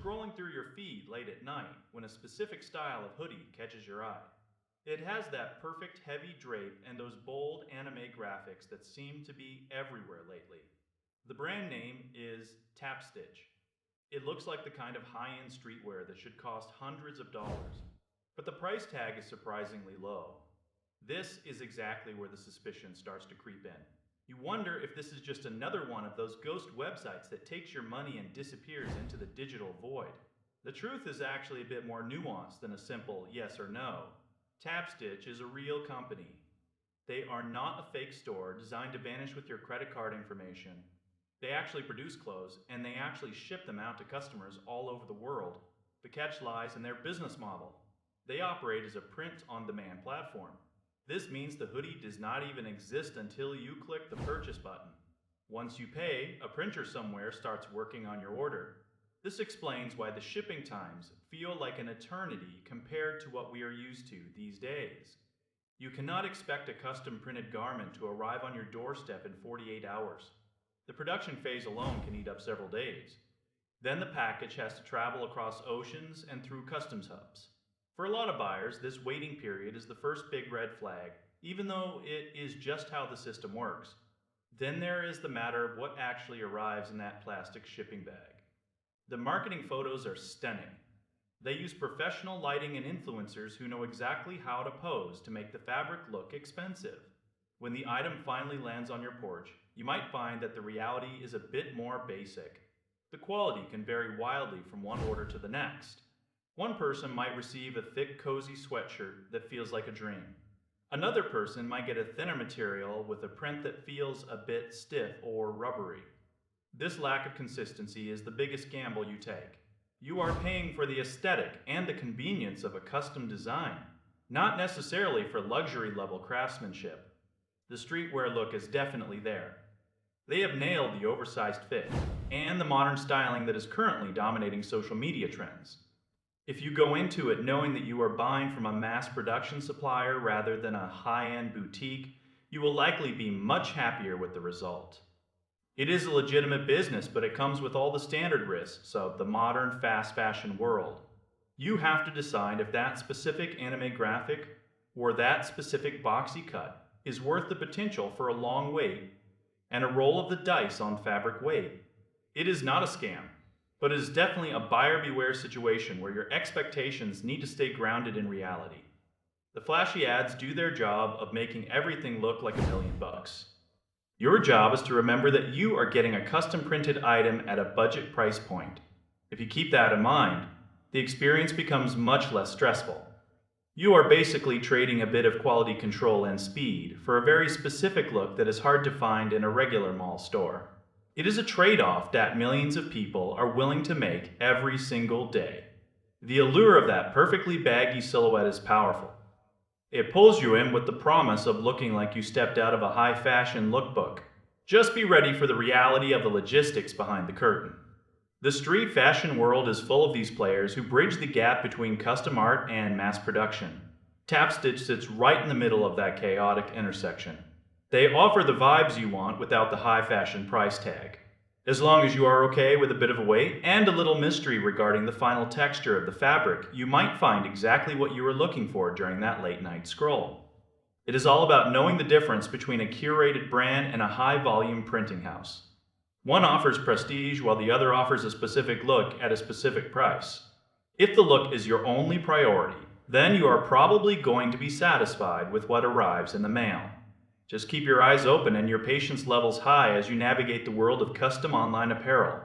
scrolling through your feed late at night when a specific style of hoodie catches your eye. It has that perfect heavy drape and those bold anime graphics that seem to be everywhere lately. The brand name is Tapstitch. It looks like the kind of high-end streetwear that should cost hundreds of dollars, but the price tag is surprisingly low. This is exactly where the suspicion starts to creep in. You wonder if this is just another one of those ghost websites that takes your money and disappears into the digital void. The truth is actually a bit more nuanced than a simple yes or no. Tapstitch is a real company. They are not a fake store designed to vanish with your credit card information. They actually produce clothes, and they actually ship them out to customers all over the world. The catch lies in their business model. They operate as a print-on-demand platform. This means the hoodie does not even exist until you click the purchase button. Once you pay, a printer somewhere starts working on your order. This explains why the shipping times feel like an eternity compared to what we are used to these days. You cannot expect a custom printed garment to arrive on your doorstep in 48 hours. The production phase alone can eat up several days. Then the package has to travel across oceans and through customs hubs. For a lot of buyers, this waiting period is the first big red flag, even though it is just how the system works. Then there is the matter of what actually arrives in that plastic shipping bag. The marketing photos are stunning. They use professional lighting and influencers who know exactly how to pose to make the fabric look expensive. When the item finally lands on your porch, you might find that the reality is a bit more basic. The quality can vary wildly from one order to the next. One person might receive a thick, cozy sweatshirt that feels like a dream. Another person might get a thinner material with a print that feels a bit stiff or rubbery. This lack of consistency is the biggest gamble you take. You are paying for the aesthetic and the convenience of a custom design, not necessarily for luxury-level craftsmanship. The streetwear look is definitely there. They have nailed the oversized fit and the modern styling that is currently dominating social media trends. If you go into it knowing that you are buying from a mass production supplier rather than a high-end boutique, you will likely be much happier with the result. It is a legitimate business, but it comes with all the standard risks of the modern fast fashion world. You have to decide if that specific anime graphic or that specific boxy cut is worth the potential for a long wait and a roll of the dice on fabric weight. It is not a scam, but it is definitely a buyer beware situation where your expectations need to stay grounded in reality. The flashy ads do their job of making everything look like $1,000,000. Your job is to remember that you are getting a custom printed item at a budget price point. If you keep that in mind, the experience becomes much less stressful. You are basically trading a bit of quality control and speed for a very specific look that is hard to find in a regular mall store. It is a trade-off that millions of people are willing to make every single day. The allure of that perfectly baggy silhouette is powerful. It pulls you in with the promise of looking like you stepped out of a high-fashion lookbook. Just be ready for the reality of the logistics behind the curtain. The street fashion world is full of these players who bridge the gap between custom art and mass production. Tapstitch sits right in the middle of that chaotic intersection. They offer the vibes you want without the high-fashion price tag. As long as you are okay with a bit of a wait and a little mystery regarding the final texture of the fabric, you might find exactly what you were looking for during that late-night scroll. It is all about knowing the difference between a curated brand and a high-volume printing house. One offers prestige while the other offers a specific look at a specific price. If the look is your only priority, then you are probably going to be satisfied with what arrives in the mail. Just keep your eyes open and your patience levels high as you navigate the world of custom online apparel.